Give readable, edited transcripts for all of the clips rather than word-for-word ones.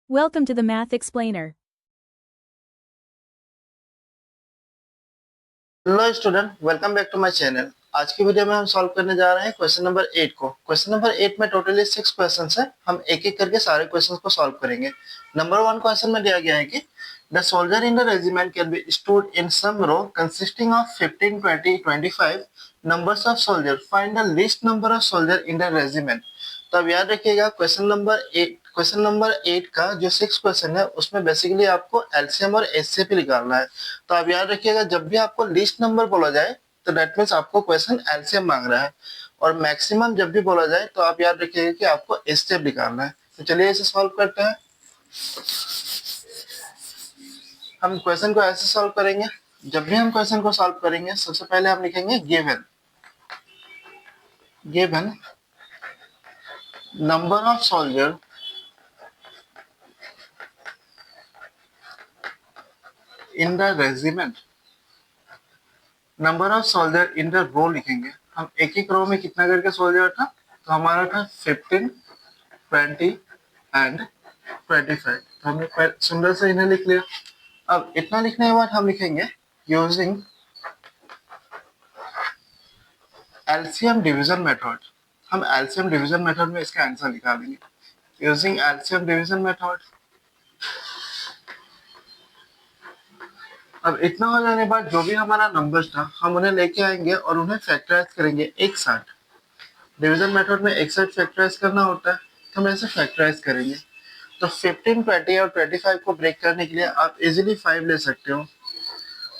Welcome to the Math Explainer. Hello student, welcome back to my channel. आज की video में हम solve करने जा रहे हैं क्वेश्चन नंबर 8 को। क्वेश्चन नंबर 8 में टोटली 6 क्वेश्चंस हैं। हम एक एक करके सारे क्वेश्चंस को सॉल्व करेंगे। नंबर 1 क्वेश्चन में दिया गया है कि the soldier in the regiment can be stored in some row consisting of 15, 20, 25 numbers of soldier. Find the least number of soldier in the regiment. तो अब याद रखिएगा क्वेश्चन नंबर 8 का जो 6 क्वेश्चन है उसमें बेसिकली आपको एलसीएम और एचसीएफ निकालना है। तो आप याद रखिएगा जब भी आपको लीस्ट नंबर बोला जाए तो दैट मीन्स आपको क्वेश्चन एलसीएम मांग रहा है, और मैक्सिमम जब भी बोला जाए तो आप याद रखिएगा कि आपको एचसीएफ निकालना है। तो चलिए इसे सॉल्व करते हैं। हम क्वेश्चन को ऐसे सॉल्व करेंगे। जब भी हम क्वेश्चन को सॉल्व करेंगे सबसे पहले हम लिखेंगे given given number of soldier in the regiment. Number of soldier in the row लिखेंगे। हम एक एक रो में कितना करके सोल्जर था, तो हमारा था 15, 20 एंड 25। तो हमने सुंदर से इन्हें लिख लिया। अब इतना लिखने के बाद हम लिखेंगे यूजिंग एलसीएम डिवीजन मेथड। हम एलसीएम डिवीजन मेथड में इसका आंसर निकालेंगे यूजिंग एलसीएम डिवीजन मेथड। अब इतना हो जाने के बाद जो भी हमारा नंबर्स था हम उन्हें लेके आएंगे और उन्हें फैक्टराइज करेंगे एक साथ। डिवीजन मेथड में एक साथ फैक्टराइज करना होता है, तो हम ऐसे फैक्टराइज करेंगे। तो 15, 20 और 25 को ब्रेक करने के लिए आप इजीली 5 ले सकते हो।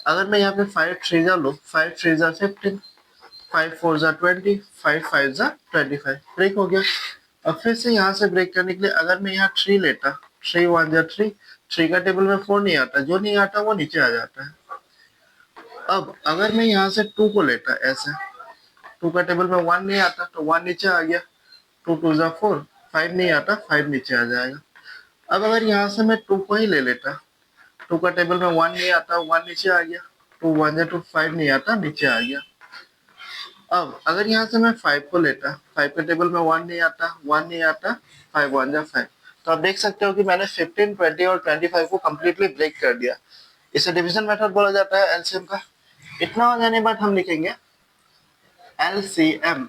अगर मैं यहाँ पे 5 3 जा लो, 5 3 जा 15, 5 4 जा 20, 5 5 जा 25, ब्रेक हो गया। अब फिर से यहाँ से ब्रेक करने के लिए अगर मैं यहाँ 3 लेता, 3 1 जा 3, 3 का टेबल में 4 नहीं आता, जो नहीं आता वो नीचे आ जाता है। अब अगर मैं यहाँ से 2 को लेता ऐसे, 2 का टेबल में 1 नहीं आता तो 1 नीचे आ गया, 2 2 जा 4, 5 नहीं आता, 5 नीचे आ जाएगा। अब अगर यहाँ से मैं 2 को ही ले लेता, 2 का टेबल में 1 नहीं आता, 1 नीचे आ गया, 2 1 जा 2, 5 नहीं आता, नीचे आ गया। अब अगर यहाँ से मैं 5 को लेता, 5 के टेबल में 1 नहीं आता, 1 नहीं आता, 5 1 जा 5। तो आप देख सकते हो कि मैंने 15, 20 और 25 को कम्प्लीटली ब्रेक कर दिया। इसे डिवीजन मेथड बोला जाता है एलसीएम का। इतना हो जाने के बाद हम लिखेंगे एलसीएम।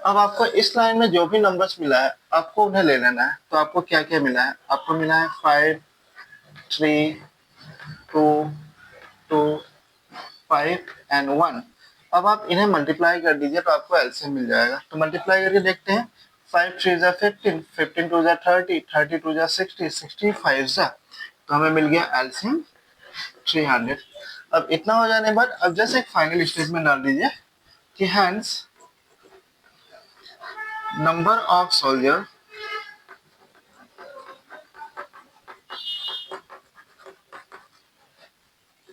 अब आपको इस लाइन में जो भी नंबर्स मिला है आपको उन्हें ले लेना है। तो आपको क्या क्या मिला है, आपको मिला है 5 3 2 2 5 एंड 1। अब आप इन्हें मल्टीप्लाई कर दीजिए तो आपको एलसीएम मिल जाएगा। तो मल्टीप्लाई करके देखते हैं। 5 3 जा 15, 15 2 जा 30, 30 2 जा 60, 60 5 जा, तो हमें मिल गया एलसीएम 300। अब इतना हो जाने के बाद अब जैसे एक फाइनल स्टेटमेंट डाल दीजिए कि hence number of soldier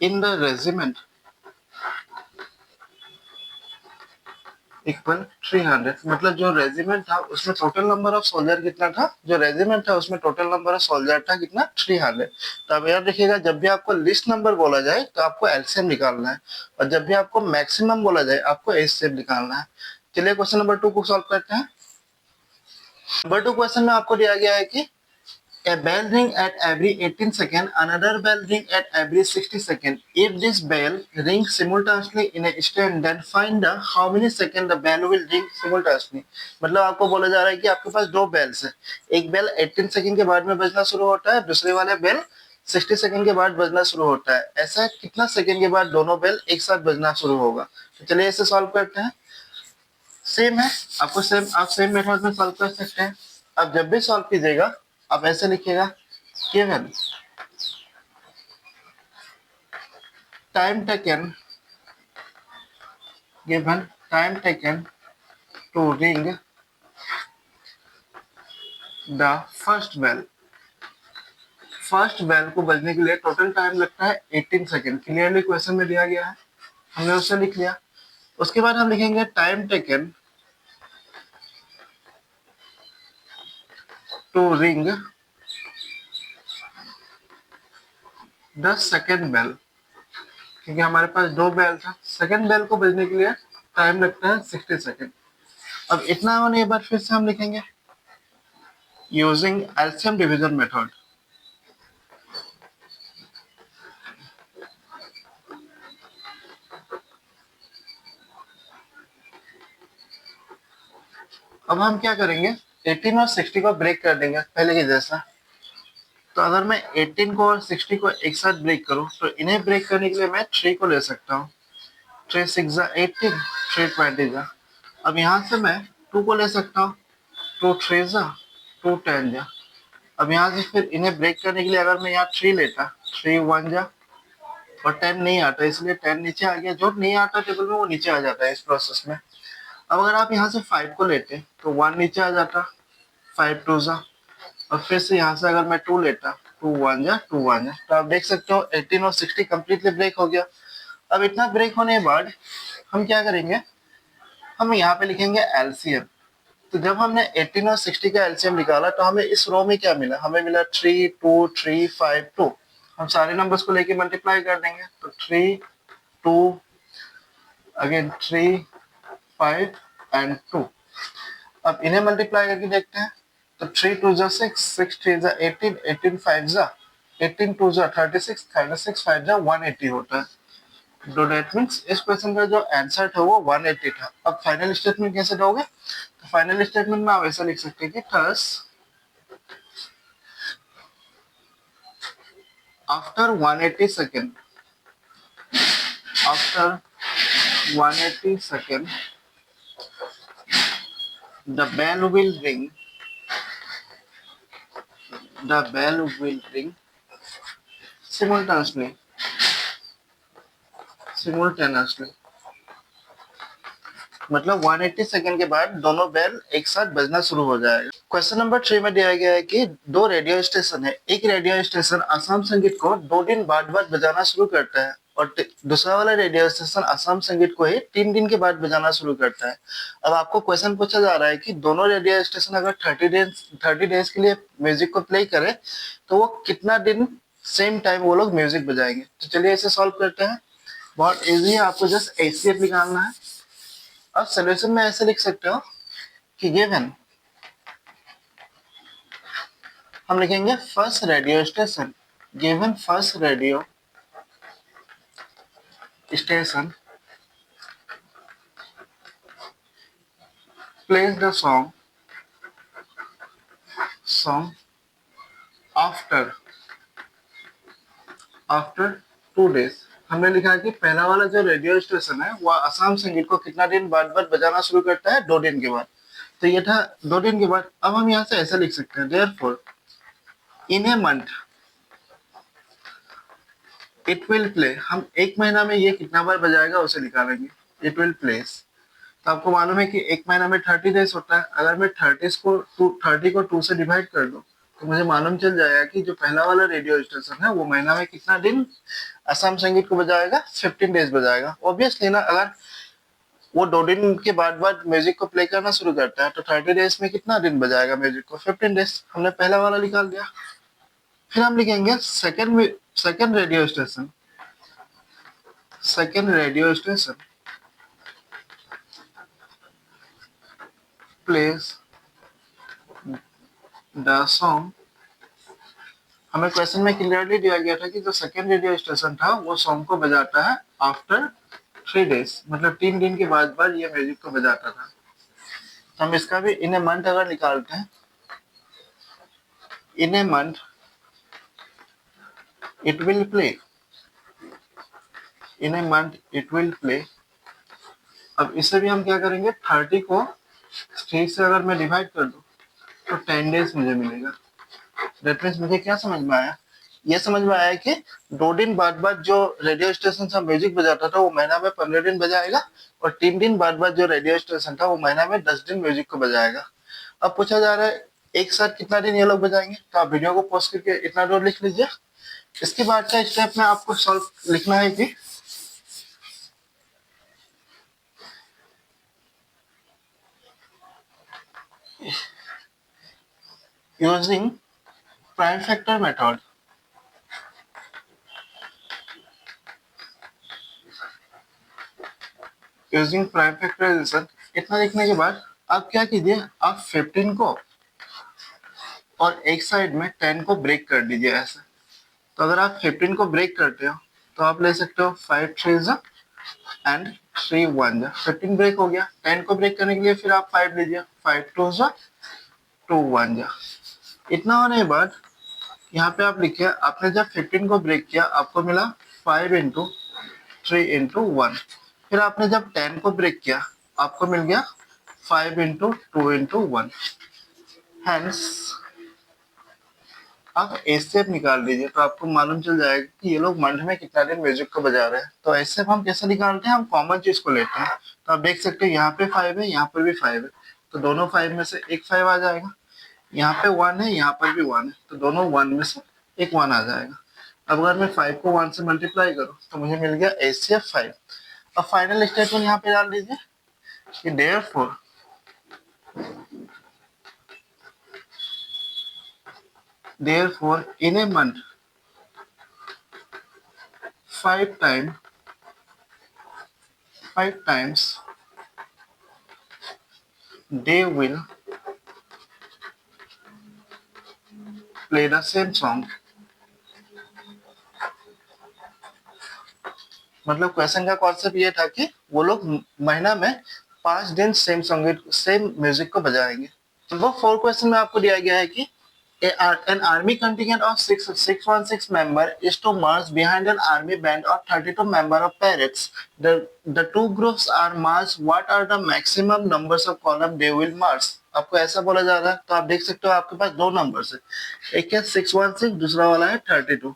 in the regiment equal 300। मतलब जो रेजिमेंट था उसमें टोटल नंबर ऑफ सोल्जर कितना था, जो रेजिमेंट था उसमें टोटल नंबर ऑफ सोल्जर था कितना, 300। तो अब याद रखिएगा जब भी आपको लिस्ट नंबर बोला जाए तो आपको एलसीएम निकालना है, और जब भी आपको मैक्सिमम बोला जाए आपको एचसीएफ निकालना है। चलिए क्वेश्चन नंबर 2 को सॉल्व करते हैं। नंबर 2 क्वेश्चन में आपको दिया गया है कि a bell ring at every 18 second, another bell ring at every 60 second. If this bell rings simultaneously in a stand, then find the how many second the bell will ring simultaneously. मतलब आपको बोला जा रहा है कि आपके पास दो bells है, एक बेल 18 सेकंड के बाद में बजना शुरू होता है, दूसरे वाले बेल 60 सेकंड के बाद बजना शुरू होता है। ऐसा कितना सेकंड के बाद दोनों बेल एक साथ बजना शुरू होगा। तो चलिए इसे सॉल्व करते हैं। सेम है, आपको आप सेम मेथड में सॉल्व कर सकते हैं। अब जब भी सॉल्व कीजिएगा आप ऐसे लिखिएगा given time taken to ring the first bell. First bell को बजने के लिए टोटल टाइम लगता है 18 सेकेंड। क्लियरली क्वेश्चन में दिया गया है, हमने उससे लिख लिया। उसके बाद हम लिखेंगे time taken to ring the second bell, क्योंकि हमारे पास दो बेल था। सेकेंड बेल को बजने के लिए टाइम लगता है 60 सेकेंड। अब इतना होने के बाद फिर से हम लिखेंगे यूजिंग एलसीएम डिवीजन मेथड। अब हम क्या करेंगे, 18 और 60 को ब्रेक कर देंगे पहले के जैसा। तो अगर मैं 18 को और 60 को एक साथ ब्रेक करूं तो इन्हें ब्रेक करने के लिए मैं 3 को ले सकता हूँ। 3 6 जा 18, 3 20 जा। अब यहाँ से मैं 2 को ले सकता हूँ, 2 3 जा, 2 10 जा। अब यहाँ से फिर इन्हें ब्रेक करने के लिए अगर मैं यहाँ 3 लेता, 3 1 जा, और 10 नहीं आता इसलिए 10 नीचे आ गया। जो नहीं आता टेबल में वो नीचे आ जाता है इस प्रोसेस में। अब अगर आप यहाँ से 5 को लेते तो 1 नीचे आ जाता, 5 2 जा। और फिर से यहाँ से अगर मैं 2 लेता, 2 1 जा, 2 1 जा। तो आप देख सकते हो 18 और 60 कंप्लीटली ब्रेक हो गया। अब इतना ब्रेक होने के बाद हम क्या करेंगे, हम यहाँ पे लिखेंगे एलसीएम। तो जब हमने 18 और 60 का एलसीएम निकाला तो हमें इस रो में क्या मिला, हमें मिला 3 2 3 5 2। हम सारे नंबर्स को लेके मल्टीप्लाई कर देंगे तो 3 2 अगेन 3 5 एंड 2। अब इन्हें मल्टीप्लाई करके देखते हैं तो 3 2 जा 6, 6 3 जा 18, 18 5 जा 18 2 जा 36, 36 5 जा 180 होता है। तो दैट मीन्स इस क्वेश्चन का जो आंसर था वो 180 था। अब फाइनल स्टेटमेंट कैसे दोगे, तो फाइनल स्टेटमेंट में आप ऐसा लिख सकते हैं कि thus after 180 second, after 180 second the bell will ring, the bell will ring simultaneously, simultaneously। मतलब 180 सेकंड के बाद दोनों बेल एक साथ बजना शुरू हो जाएगा। क्वेश्चन नंबर 3 में दिया गया है कि दो रेडियो स्टेशन है, एक रेडियो स्टेशन असम संगीत को 2 दिन बाद बाद बजाना शुरू करता है और दूसरा वाला रेडियो स्टेशन असम संगीत को ही 3 दिन के बाद बजाना शुरू करता है। अब आपको क्वेश्चन पूछा जा रहा है कि दोनों रेडियो स्टेशन अगर 30 डेज के लिए म्यूजिक को प्ले करे तो वो कितना दिन सेम टाइम वो लोग म्यूजिक बजाएंगे। तो चलिए इसे सॉल्व करते हैं। बहुत इजी है, आपको जस्ट एचसीएफ निकालना है। अब सोल्यूशन में ऐसे लिख सकते हो कि गिवन, हम लिखेंगे first radio station, given first radio station place the song after after 2 days. हमने लिखा है कि पहला वाला जो रेडियो स्टेशन है वो असम संगीत को कितना दिन बाद बाद बजाना शुरू करता है, 2 दिन के बाद। तो ये था 2 दिन के बाद। अब हम यहाँ से ऐसा लिख सकते हैं therefore in a month it will play, हम एक महीना में ये कितना बार बजाएगा उसे निकालेंगे। इट विल प्लेस, तो आपको मालूम है कि एक महीना में 30 डेज होता है। अगर मैं 30 को 2 से डिवाइड कर दूं तो मुझे मालूम चल जाएगा कि जो पहला वाला रेडियो स्टेशन है वो महीना में कितना दिन असम संगीत को बजाएगा, 15 डेज बजाएगा। ऑब्वियसली ना, अगर वो 2 दिन के बाद बाद म्यूजिक को प्ले करना शुरू करता है तो 30 डेज में कितना दिन बजाएगा म्यूजिक को, 15 डेज। हमने पहला वाला निकाल दिया। फिर हम लिखेंगे second radio station, second radio station place the song. हमें क्वेश्चन में क्लियरली दिया गया था कि जो सेकंड रेडियो स्टेशन था वो सॉन्ग को बजाता है आफ्टर 3 डेज, मतलब 3 दिन के बाद बाद ये म्यूजिक को बजाता था। तो हम इसका भी इन ए मंथ अगर निकालते हैं, in a month it will play, in a month it will play. अब इससे भी हम क्या करेंगे, 30 को 3 से अगर मैं डिवाइड कर दूं तो 10 डेज मुझे मिलेगा। दैट मीन्स मुझे क्या समझ में आया, ये समझ में आया कि 2 दिन बाद बाद जो रेडियो स्टेशन से म्यूजिक बजाता था वो महीना में 15 दिन बजाएगा और 3 दिन बाद बाद जो रेडियो स्टेशन था वो महीना में 10 दिन म्यूजिक को बजाएगा। अब पूछा जा रहा है एक साथ कितना दिन ये लोग बजाएंगे, तो आप वीडियो को पॉज करके इतना दूर लिख लीजिए। इसके बाद का स्टेप में आपको सॉल्व लिखना है कि using prime factor method, using prime factorization. इतना लिखने के बाद आप क्या कीजिए, आप 15 को और एक साइड में 10 को ब्रेक कर दीजिए ऐसे। तो अगर आप 15 को ब्रेक करते हो तो आप ले सकते हो 5 3 एंड 3 1 15 ब्रेक हो गया। 10 को ब्रेक करने के लिए फिर आप 5 लीजिए, 5 2 2 1। इतना होने के बाद यहाँ पे आप लिखिए, आपने जब 15 को ब्रेक किया आपको मिला 5 इंटू 3 इंटू 1। फिर आपने जब 10 को ब्रेक किया आपको मिल गया 5 इंटू 2 इंटू 1। हैंस आप एससेप निकाल लीजिए तो आपको मालूम चल जाएगा कि ये लोग मंथ में कितना दिन म्यूजिक को बजा रहे हैं। तो एससेप हम कैसे निकालते हैं, हम कॉमन चीज को लेते हैं। तो आप देख सकते हैं यहाँ पे 5 है, यहाँ पर भी 5 है, तो दोनों 5 में से एक 5 आ जाएगा। यहाँ पे 1 है, यहाँ पर भी 1 है, तो दोनों 1 में से एक 1 आ जाएगा। अब अगर मैं 5 को 1 से मल्टीप्लाई करूँ तो मुझे मिल गया एचसीएफ 5। अब फाइनल स्टेटमेंट यहाँ पे डाल दीजिए कि therefore in a month 5 times they will play the same song। मतलब क्वेश्चन का कॉन्सेप्ट ये था कि वो लोग महीना में 5 दिन सेम संगीत सेम म्यूजिक को बजाएंगे। वो 4 क्वेश्चन में आपको दिया गया है कि an army contingent of 616 member is to march behind an army band of 32 member of parrots. The two groups are marched. What are the maximum numbers of column they will march? आपको ऐसा बोला जा रहा है तो आप देख सकते हो आपके पास दो नंबर्स है, एक है 616, दूसरा वाला है 32।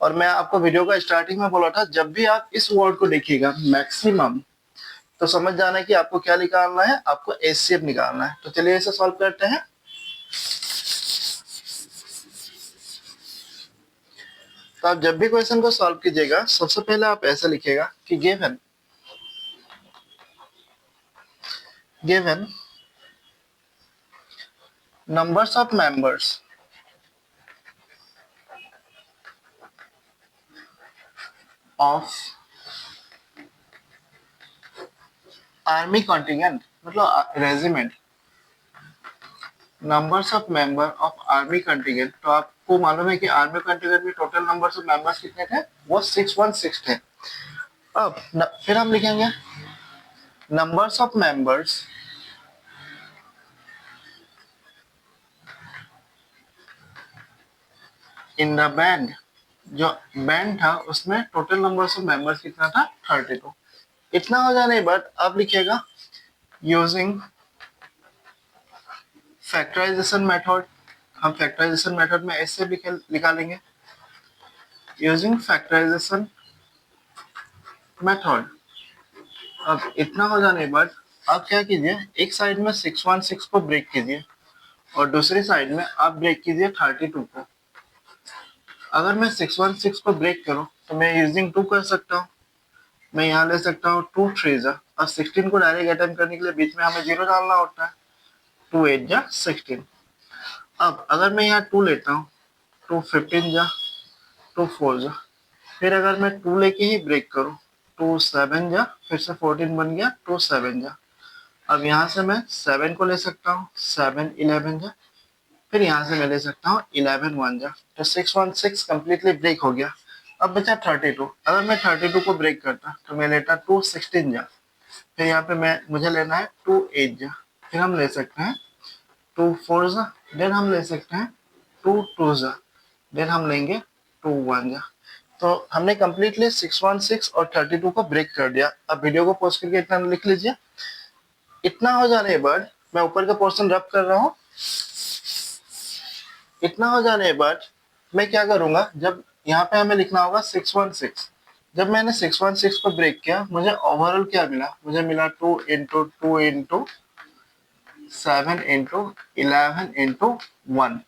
और मैं आपको वीडियो का स्टार्टिंग में बोला था जब भी आप इस वर्ड को देखिएगा मैक्सिमम तो समझ जाना है कि आपको क्या निकालना है, आपको एचसीएफ निकालना है। तो चलिए इसे सॉल्व करते हैं। तो आप जब भी क्वेश्चन को सॉल्व कीजिएगा सबसे पहले आप ऐसा लिखिएगा कि given numbers of members of army contingent मतलब regiment, numbers of member of army contingent. तो आपको मालूम है कि आर्मी कंटिजेंट में टोटल नंबर्स ऑफ मेंबर्स कितने थे, वो 616 थे। अब फिर हम लिखेंगे numbers of members in the band. जो बैंड था उसमें टोटल नंबर्स ऑफ मेंबर्स कितना था, 32। इतना हो जाने के बाद अब लिखिएगा यूजिंग फैक्टराइजेशन मेथड। हम फैक्टराइजेशन मेथड में ऐसे निकालेंगे यूजिंग फैक्टराइजेशन मेथड। अब इतना हो जाने के बाद आप क्या कीजिए, एक साइड में 616 को ब्रेक कीजिए और दूसरी साइड में आप ब्रेक कीजिए 32 को। अगर मैं 616 को ब्रेक करूं तो मैं यूजिंग 2 कर सकता हूं। मैं यहाँ ले सकता हूँ 2 3 और 16 को डायरेक्ट अटेम्प्ट करने के लिए बीच में हमें 0 डालना होता है। 2 8 16। अब अगर मैं यहाँ 2 लेता हूँ 2 15 2 4 फिर अगर मैं 2 लेके ही ब्रेक करूँ 2 7 फिर से 14 बन गया 2 7 अब यहाँ से मैं 7 को ले सकता हूँ 7 11 फिर यहाँ से मैं ले सकता हूँ 11 1 तो 616 कम्प्लीटली ब्रेक हो गया। अब बचा 32। अगर मैं 32 को ब्रेक करता तो मैं लेता 2 16 फिर यहाँ पे मुझे लेना है 2 8 फिर हम ले सकते हैं 2 4 देन हम ले सकते हैं 2 2 देन हम लेंगे 2 1 तो हमने कम्प्लीटली 616 और 32 को ब्रेक कर दिया। अब वीडियो को पॉज करके इतना लिख लीजिए। इतना हो जाने के बाद मैं ऊपर का पोर्शन रब कर रहा हूँ। इतना हो जाने के बाद मैं क्या करूंगा, जब यहाँ पे हमें लिखना होगा 616। जब मैंने 616 को ब्रेक किया मुझे ओवरऑल क्या मिला, मुझे मिला 2 इंटू 2 इंटू 7 इंटू 11 इंटू 1।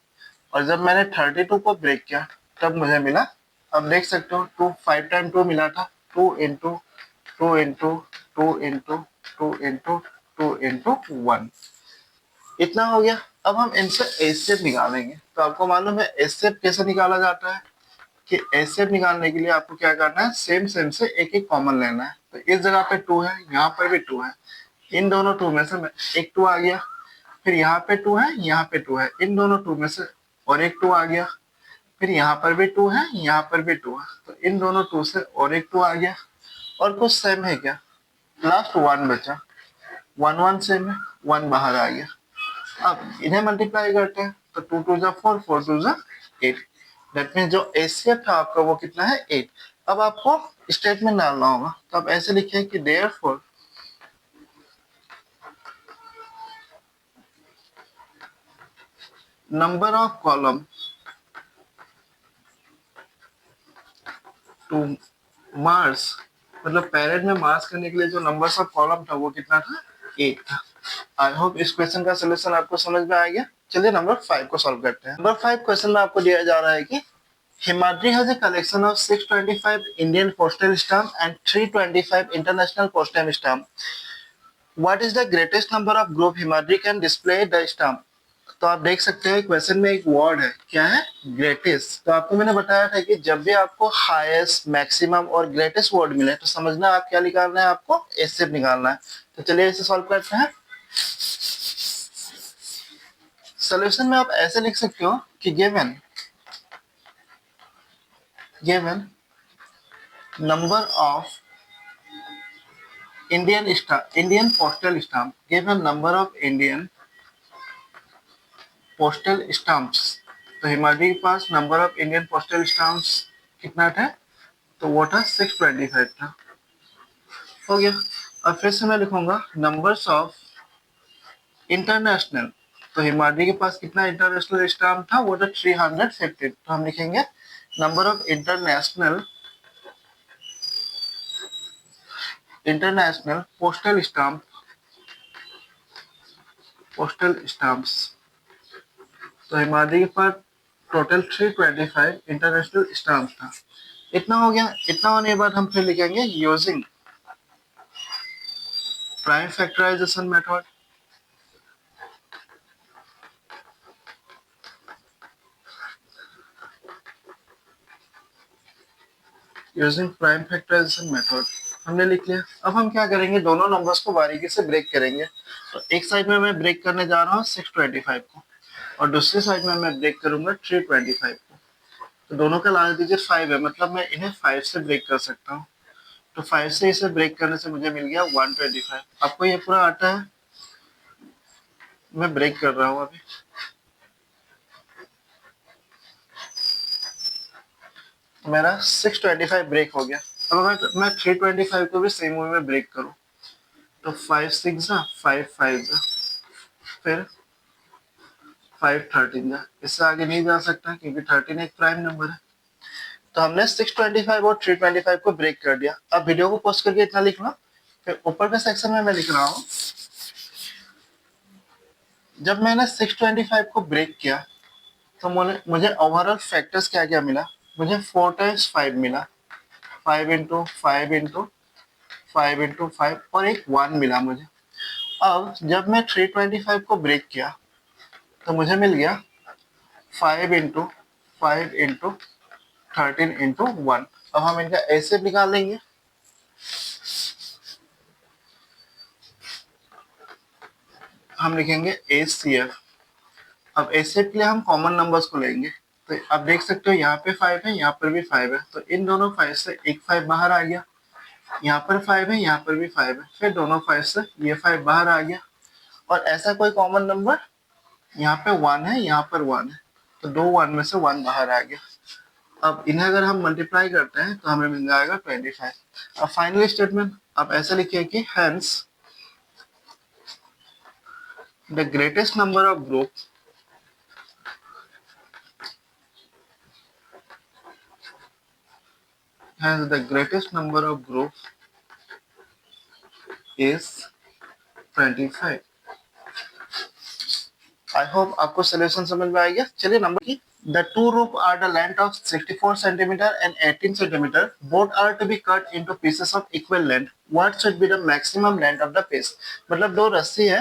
और जब मैंने 32 को ब्रेक किया तब मुझे मिला, अब देख सकते हो 2 5 टाइम 2 मिला था, 2 into 2 into 2 into 2 into 2 into 1। इतना हो गया। अब हम इनसे एचसीएफ निकालेंगे। तो आपको मालूम है एचसीएफ कैसे निकाला जाता है कि एचसीएफ निकालने के लिए आपको क्या करना है, सेम सेम से एक एक कॉमन लेना है। तो इस जगह पे 2 है, यहाँ पर भी 2 है, इन दोनों 2 में से एक 2 आ गया। फिर यहाँ पे 2 है, यहाँ पे 2 है, इन दोनों 2 में से और एक 2 आ गया, फिर यहाँ पर भी 2 है, यहाँ पर भी 2 है, तो इन दोनों 2 से और एक 2 आ गया, और कुछ सेम है क्या, लास्ट 1 बचा, 1 1 सेम है, 1 बाहर आ गया। अब इन्हें मल्टीप्लाई करते हैं, तो 2 2 जा 4, 4 2 जा 8, दैट मीन्स जो एचसीएफ था आपका वो कितना है, 8। अब आपको स्टेटमेंट डालना होगा, तो आप ऐसे लिखें कि therefore number of column to Mars, मतलब पैरेड में मार्स करने के लिए जो नंबर्स ऑफ कॉलम था वो कितना था, 8 था। आई होप इस क्वेश्चन का सोल्यूशन आपको समझ में आ गया। चलिए नंबर 5 को सॉल्व करते हैं। नंबर 5 क्वेश्चन में आपको दिया जा रहा है कि Himadri has a collection of 625 Indian postal stamp and 325 international postal stamp. What is the greatest number of group Himadri can display the stamp? तो आप देख सकते हैं क्वेश्चन में एक वर्ड है, क्या है, ग्रेटेस्ट। तो आपको मैंने बताया था कि जब भी आपको हाईएस्ट, मैक्सिमम और ग्रेटेस्ट वर्ड मिले तो समझना आप क्या निकालना है, आपको एचसीएफ निकालना है। तो चलिए इसे सॉल्व करते हैं। सॉल्यूशन में आप ऐसे लिख सकते हो कि given number of Indian postal stamp, given number of Indian postal stamps। तो हिमाद्री के पास number of Indian postal stamps कितना था, तो वो था 625 था, हो गया। अब फिर से मैं लिखूंगा नंबर्स ऑफ इंटरनेशनल, तो हिमाद्री के पास कितना इंटरनेशनल स्टाम्प था, वो था 350। तो हम लिखेंगे number of international postal stamps. तो हिमाद्री के पास टोटल 325 इंटरनेशनल स्टाम्प था। इतना हो गया। इतना होने के बाद हम फिर लिखेंगे यूजिंग प्राइम फैक्टराइजेशन मेथड। हमने लिख लिया। अब हम क्या करेंगे, दोनों नंबर्स को बारीकी से ब्रेक करेंगे। तो एक साइड में मैं ब्रेक करने जा रहा हूँ 625 को, और दूसरी साइड में मैं ब्रेक करूंगा 325 को। तो दोनों का लास्ट डिजिट 5 है, मतलब मैं इन्हें 5 से ब्रेक कर सकता हूँ। तो 5 से इसे ब्रेक करने से मुझे मिल गया 125। आपको ये पूरा आता है, मैं ब्रेक कर रहा हूँ अभी। मेरा 625 ब्रेक हो गया। अब अगर मैं 325 को भी सेम वे में ब्रेक करूँ, तो 5 6 जा 5 5 जा, फिर 5 13 जा, इससे आगे नहीं जा सकता क्योंकि 13 एक प्राइम नंबर है। तो हमने 625 और 325 को ब्रेक कर दिया। अब वीडियो को पॉज करके इतना लिख लो। फिर ऊपर के सेक्शन में मैं लिख रहा हूँ, जब मैंने 625 को ब्रेक किया तो मुझे ओवरऑल फैक्टर्स क्या क्या मिला, मुझे 4 टाइम्स 5 मिला, 5 इंटू 5 इंटू 5 इंटू 5, और एक 1 मिला मुझे। अब जब मैं 325 को ब्रेक किया तो मुझे मिल गया 5 इंटू 5 इंटू 13 इंटू 1। अब हम इनका ऐसे निकाल लेंगे। हम लिखेंगे एचसीएफ। अब एचसीएफ के लिए हम कॉमन नंबर्स को लेंगे। तो आप देख सकते हो यहाँ पे 5 है, यहाँ पर भी 5 है, तो इन दोनों 5 से एक 5 बाहर आ गया। यहाँ पर 5 है, यहाँ पर भी 5 है, फिर दोनों 5 से ये 5 बाहर आ गया। और ऐसा कोई कॉमन नंबर, यहाँ पे 1 है, यहाँ पर 1 है, तो दो 1 में से 1 बाहर आ गया। अब इन्हें अगर हम मल्टीप्लाई करते हैं तो हमें मिल जाएगा 25। अब फाइनल स्टेटमेंट आप ऐसे लिखिए कि hence the greatest number of group is 25। I hope आपको सोल्यूशन समझ में आ गया। चलिए नंबर की, the two rope are the length of 64 centimeter and 18 centimeter. Both are to be cut into pieces of equal length. What should be the maximum length of the piece? मतलब दो रस्सी है,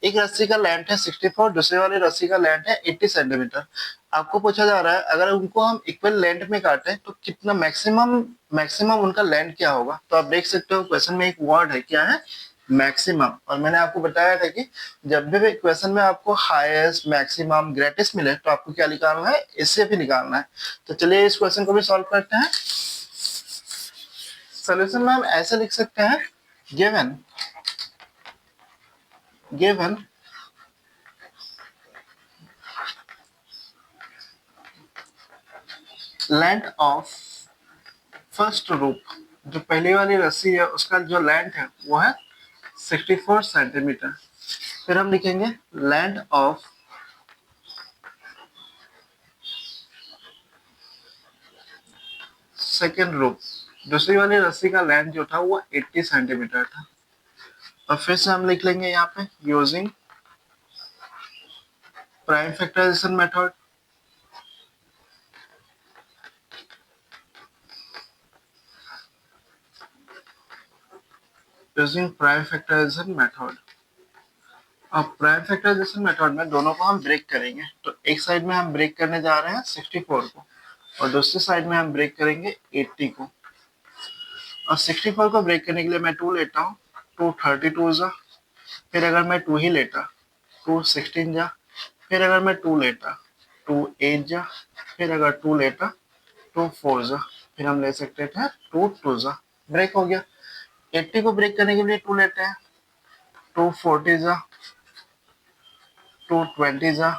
एक रस्सी का लेंथ है 64, दूसरी वाली रस्सी का लेंथ है 80 सेंटीमीटर। आपको पूछा जा रहा है अगर उनको हम इक्वल लेंथ में काटें तो कितना मैक्सिमम उनका लेंथ क्या होगा। तो आप देख सकते हो क्वेश्चन में एक वर्ड है, क्या है, मैक्सिमम, और मैंने आपको बताया था कि जब भी क्वेश्चन में आपको हाईएस्ट, मैक्सिमम, ग्रेटेस्ट मिले तो आपको क्या निकालना है, इससे भी निकालना है। तो चलिए इस क्वेश्चन को भी सॉल्व करते हैं। सोल्यूशन में हम ऐसे लिख सकते हैं, गिवन लेंथ ऑफ फर्स्ट रूप, जो पहली वाली रस्सी है उसका जो लेंथ है वो है 64 सेंटीमीटर। फिर हम लिखेंगे लेंथ ऑफ सेकेंड रूप, दूसरी वाली रस्सी का लेंथ जो था वो 80 सेंटीमीटर था। और फिर से हम लिख लेंगे यहाँ पे using prime factorization method, using prime factorization method. अब प्राइम फैक्टराइजेशन मेथड में दोनों को हम ब्रेक करेंगे, तो एक साइड में हम ब्रेक करने जा रहे हैं 64 को और दूसरी साइड में हम ब्रेक करेंगे 80 को। और 64 को ब्रेक करने के लिए मैं 2 लेता हूँ, 2 32 जा, फिर अगर मैं 2 ही लेता 2 16 जा, फिर अगर मैं 2 लेता 2 8 जा, फिर अगर 2 लेता 2 4 जा, फिर हम ले सकते थे 2 2 जा। ब्रेक हो गया। 80 को ब्रेक करने के लिए 2 लेते हैं, 2 40 जा, 2 20 जा,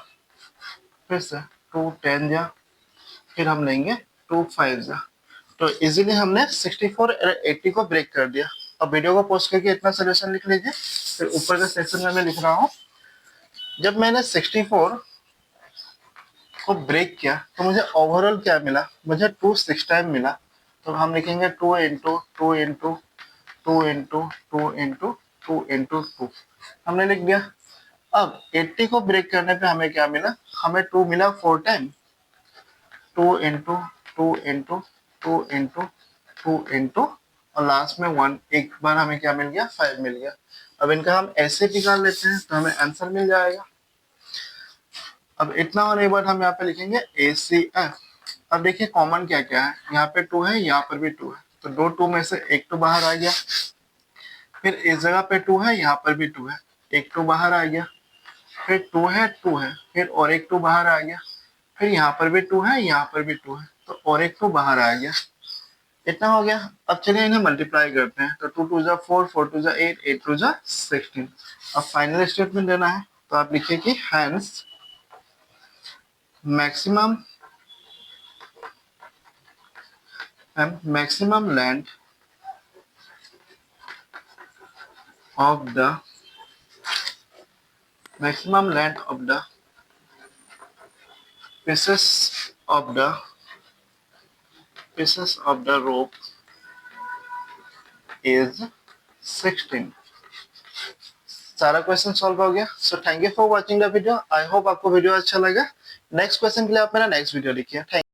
फिर से 2 10 जा, फिर हम लेंगे 2 5 जा। तो इजीली हमने 64 और 80 को ब्रेक कर दिया। अब वीडियो को पॉज करके इतना सोल्यूशन लिख लीजिए। फिर ऊपर के सेक्शन में मैं लिख रहा हूँ, जब मैंने 64 को ब्रेक किया तो मुझे ओवरऑल क्या मिला, मुझे 2 6 टाइम मिला। तो हम लिखेंगे 2 into 2 into 2 into 2 into 2 into 2, हमने लिख दिया। अब 80 को ब्रेक करने पे हमें क्या मिला, हमें 2 मिला 4 time, 2 into 2 into 2 into 2 into और लास्ट में 1, एक बार हमें क्या मिल गया, 5 मिल गया। अब इनका हम ऐसे निकाल लेते हैं तो हमें आंसर मिल जाएगा। अब इतना होने के बाद हम यहाँ पे लिखेंगे ACF। अब देखिए कॉमन क्या क्या है, यहाँ पे 2 है, यहाँ पर भी 2 है, तो दो 2 में से एक 2 बाहर आ गया। फिर इस जगह पे 2 है, यहाँ पर भी 2 है, एक 2 बाहर आ गया। फिर 2 है 2 है, फिर और एक 2 बाहर आ गया। फिर यहाँ पर भी 2 है, यहाँ पर भी 2 है, तो और एक 2 बाहर आ गया। इतना हो गया। अब चलिए इन्हें मल्टीप्लाई करते हैं, तो 2 2 जा 4, 4 2 जा 8, 8 2 जा 16। अब फाइनल स्टेटमेंट देना है, तो आप लिखिए कि hence maximum length of the pieces of the rope is 16। सारा क्वेश्चन सॉल्व हो गया। So thank you for watching the video. I hope आपको वीडियो अच्छा लगा। नेक्स्ट क्वेश्चन के लिए आप मेरा नेक्स्ट वीडियो देखिए। थैंक